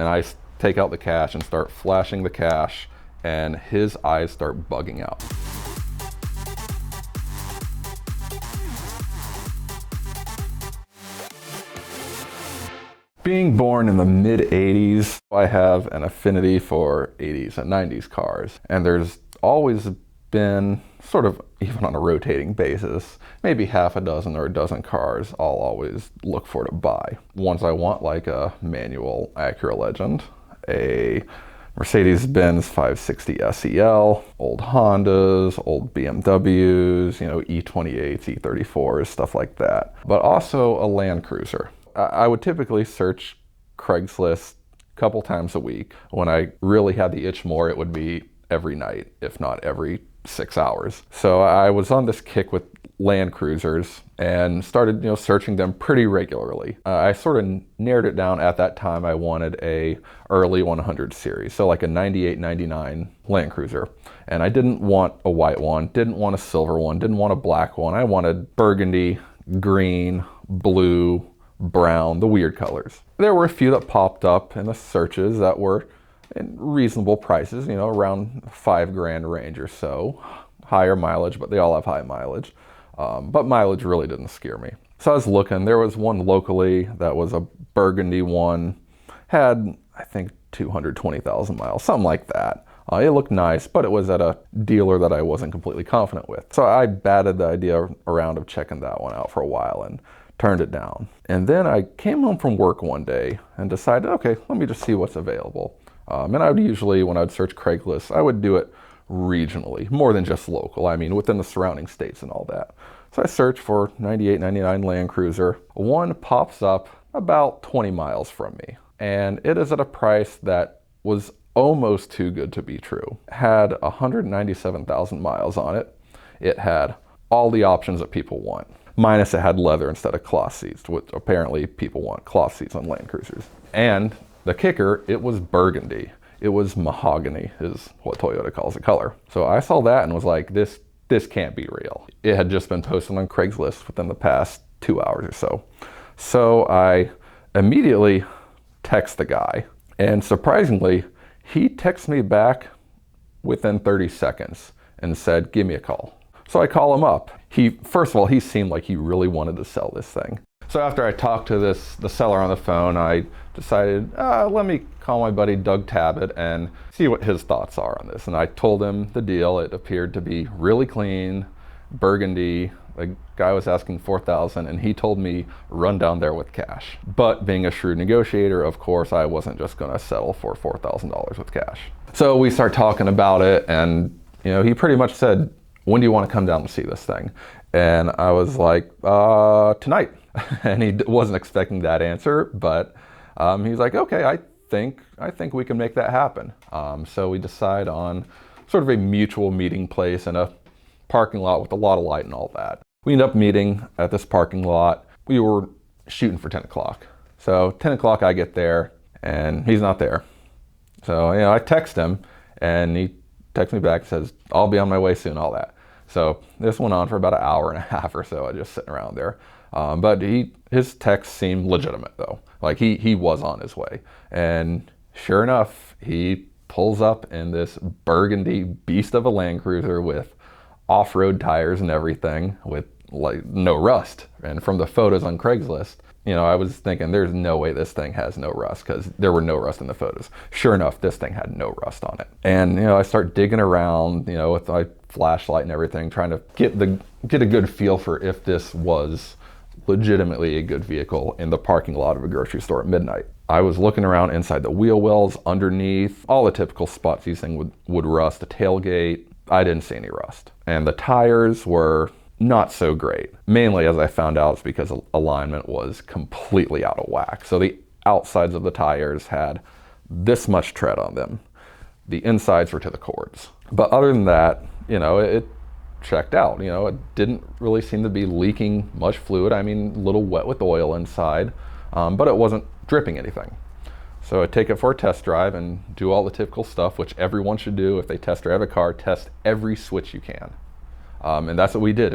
And I take out the cash and start flashing the cash, and his eyes start bugging out. Being born in the mid-'80s, I have an affinity for 80s and 90s cars. And there's always been, sort of even on a rotating basis, maybe half a dozen or a dozen cars I'll always look for to buy. Ones I want, like a manual Acura Legend, a Mercedes-Benz 560 SEL, old Hondas, old BMWs, you know, E28s, E34s, stuff like that. But also a Land Cruiser. I would typically search Craigslist a couple times a week. When I really had the itch more, it would be every night, if not every 6 hours. So I was on this kick with Land Cruisers and started, searching them pretty regularly. I sort of narrowed it down at that time. I wanted a early 100 series, so like a 98, 99 Land Cruiser. And I didn't want a white one, didn't want a silver one, didn't want a black one. I wanted burgundy, green, blue, brown, the weird colors. There were a few that popped up in the searches that were in reasonable prices, around $5,000 range or so. Higher mileage, but they all have high mileage. But mileage really didn't scare me. So I was looking, there was one locally that was a burgundy one, had, I think, 220,000 miles, something like that. It looked nice, but it was at a dealer that I wasn't completely confident with. So I batted the idea around of checking that one out for a while and turned it down. And then I came home from work one day and decided, okay, let me just see what's available. And I would usually, when I'd search Craigslist, I would do it regionally, more than just local. I mean, within the surrounding states and all that. So I searched for 98, 99 Land Cruiser. One pops up about 20 miles from me. And it is at a price that was almost too good to be true. Had 197,000 miles on it. It had all the options that people want. Minus it had leather instead of cloth seats, which apparently people want cloth seats on Land Cruisers. And the kicker, it was burgundy. It was mahogany, is what Toyota calls the color. So I saw that and was like, this can't be real. It had just been posted on Craigslist within the past 2 hours or so. So I immediately text the guy, and surprisingly, he texted me back within 30 seconds and said, give me a call. So I call him up. First of all, he seemed like he really wanted to sell this thing. So after I talked to the seller on the phone, I decided, let me call my buddy Doug Tabbitt and see what his thoughts are on this. And I told him the deal. It appeared to be really clean, burgundy. The guy was asking $4,000, and he told me run down there with cash. But being a shrewd negotiator, of course, I wasn't just going to settle for $4,000 with cash. So we start talking about it, and he pretty much said, when do you want to come down and see this thing? And I was like, tonight. And he wasn't expecting that answer, but he's like, okay, I think we can make that happen. So we decide on sort of a mutual meeting place in a parking lot with a lot of light and all that. We end up meeting at this parking lot. We were shooting for 10 o'clock. So 10 o'clock I get there, and he's not there. So I text him, and he texts me back and says, I'll be on my way soon, all that. So this went on for about an hour and a half or so, just sitting around there. But his text seemed legitimate though. Like he was on his way. And sure enough, he pulls up in this burgundy beast of a Land Cruiser with off-road tires and everything, with like no rust. And from the photos on Craigslist, I was thinking there's no way this thing has no rust, because there were no rust in the photos. Sure enough, this thing had no rust on it. And I start digging around, with my flashlight and everything, trying to get a good feel for if this was legitimately a good vehicle in the parking lot of a grocery store at midnight. I was looking around inside the wheel wells, underneath, all the typical spots these things would rust, the tailgate. I didn't see any rust. And the tires were not so great. Mainly, as I found out, it's because alignment was completely out of whack. So the outsides of the tires had this much tread on them. The insides were to the cords. But other than that, it checked out. It didn't really seem to be leaking much fluid. I mean, a little wet with oil inside, but it wasn't dripping anything. So I take it for a test drive and do all the typical stuff, which everyone should do if they test drive a car. Test every switch you can. And that's what we did.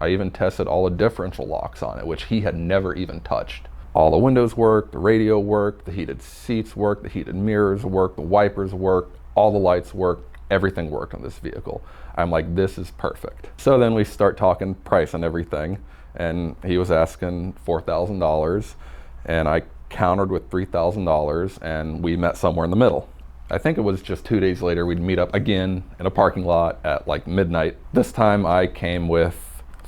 I even tested all the differential locks on it, which he had never even touched. All the windows worked, the radio worked, the heated seats worked, the heated mirrors worked, the wipers worked, all the lights worked, everything worked on this vehicle. I'm like, this is perfect. So then we start talking price and everything, and he was asking $4,000, and I countered with $3,000, and we met somewhere in the middle. I think it was just 2 days later, we'd meet up again in a parking lot at like midnight. This time I came with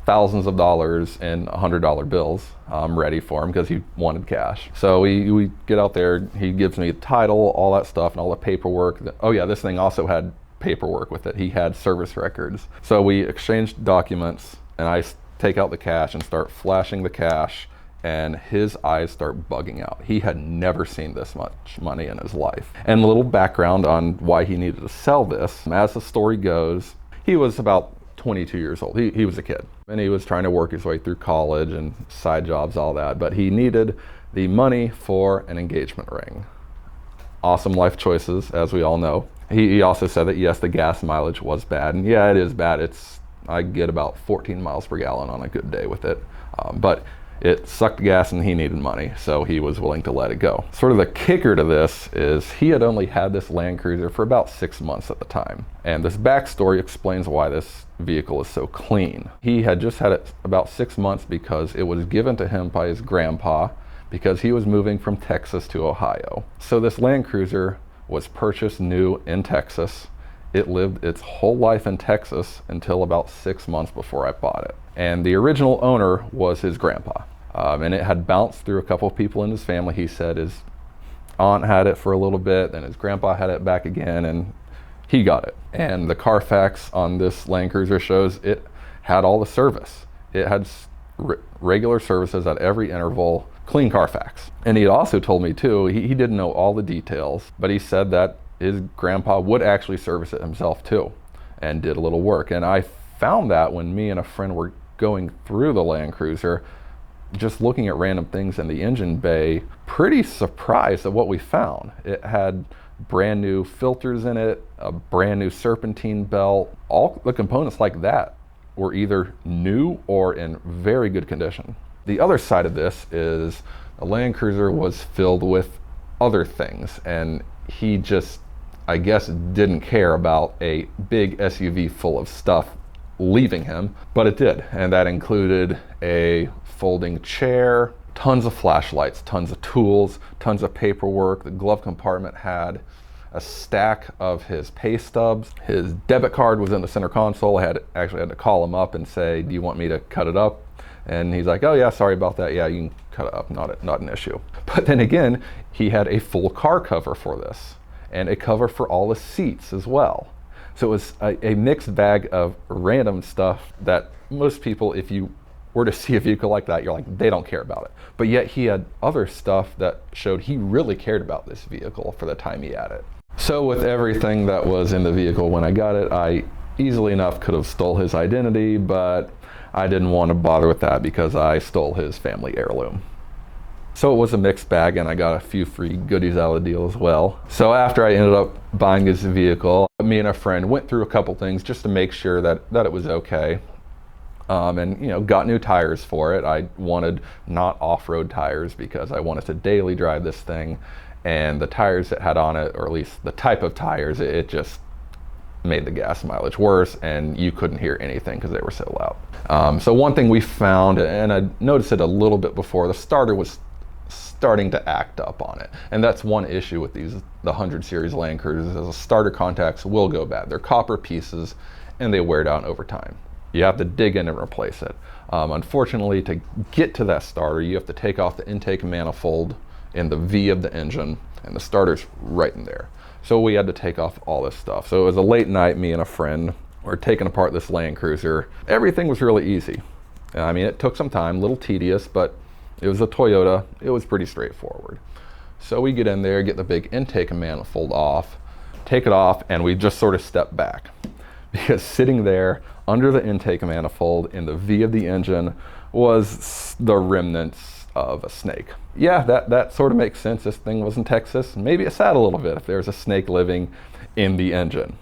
thousands of dollars in $100 bills ready for him because he wanted cash. So we get out there, he gives me the title, all that stuff, and all the paperwork. Oh yeah, this thing also had paperwork with it. He had service records. So we exchanged documents, and I take out the cash and start flashing the cash, and his eyes start bugging out. He had never seen this much money in his life. And a little background on why he needed to sell this. As the story goes, he was about 22 years old. He was a kid, and he was trying to work his way through college and side jobs, all that, but he needed the money for an engagement ring. Awesome life choices, as we all know. He also said that yes, the gas mileage was bad, and yeah, it is bad. I get about 14 miles per gallon on a good day with it, but it sucked gas and he needed money, so he was willing to let it go. Sort of the kicker to this is he had only had this Land Cruiser for about 6 months at the time. And this backstory explains why this vehicle is so clean. He had just had it about 6 months because it was given to him by his grandpa because he was moving from Texas to Ohio. So this Land Cruiser was purchased new in Texas. It lived its whole life in Texas until about 6 months before I bought it. And the original owner was his grandpa. And it had bounced through a couple of people in his family. He said his aunt had it for a little bit, then his grandpa had it back again, and he got it. And the Carfax on this Land Cruiser shows it had all the service. It had regular services at every interval, clean Carfax. And he had also told me too, he didn't know all the details, but he said that his grandpa would actually service it himself too, and did a little work. And I found that when me and a friend were going through the Land Cruiser, just looking at random things in the engine bay, pretty surprised at what we found. It had brand new filters in it, a brand new serpentine belt. All the components like that were either new or in very good condition. The other side of this is the Land Cruiser was filled with other things, and he just, I guess, didn't care about a big SUV full of stuff leaving him, but it did. And that included a folding chair, tons of flashlights, tons of tools, tons of paperwork. The glove compartment had a stack of his pay stubs. His debit card was in the center console. I actually had to call him up and say, do you want me to cut it up? And he's like, oh yeah, sorry about that. Yeah, you can cut it up, not an issue. But then again, he had a full car cover for this, and a cover for all the seats as well. So it was a mixed bag of random stuff that most people, if you were to see a vehicle like that, you're like, they don't care about it. But yet he had other stuff that showed he really cared about this vehicle for the time he had it. So with everything that was in the vehicle when I got it, I easily enough could have stole his identity, but I didn't want to bother with that because I stole his family heirloom. So it was a mixed bag, and I got a few free goodies out of the deal as well. So after I ended up buying his vehicle, me and a friend went through a couple things just to make sure that it was okay. And got new tires for it. I wanted not off-road tires because I wanted to daily drive this thing, and the tires it had on it, or at least the type of tires, it just made the gas mileage worse, and you couldn't hear anything because they were so loud. So one thing we found, and I noticed it a little bit before, the starter was starting to act up on it. And that's one issue with the 100 series Land Cruisers, is the starter contacts will go bad. They're copper pieces and they wear down over time. You have to dig in and replace it. Unfortunately, to get to that starter, you have to take off the intake manifold in the V of the engine, and the starter's right in there. So we had to take off all this stuff. So it was a late night, me and a friend were taking apart this Land Cruiser. Everything was really easy. I mean, it took some time, a little tedious, but it was a Toyota. It was pretty straightforward. So we get in there, get the big intake manifold off, take it off, and we just sort of step back. Because sitting there under the intake manifold in the V of the engine was the remnants of a snake. Yeah, that sort of makes sense. This thing was in Texas. Maybe it's sad a little bit if there's a snake living in the engine.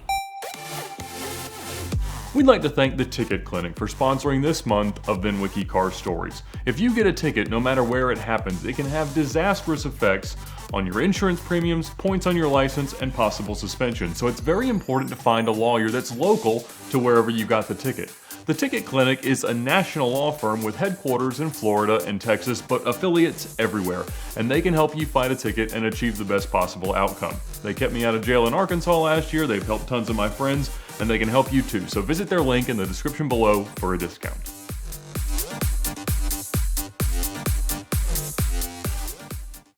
We'd like to thank the Ticket Clinic for sponsoring this month of VinWiki Car Stories. If you get a ticket, no matter where it happens, it can have disastrous effects on your insurance premiums, points on your license, and possible suspension. So it's very important to find a lawyer that's local to wherever you got the ticket. The Ticket Clinic is a national law firm with headquarters in Florida and Texas, but affiliates everywhere, and they can help you fight a ticket and achieve the best possible outcome. They kept me out of jail in Arkansas last year, they've helped tons of my friends, and they can help you too. So visit their link in the description below for a discount.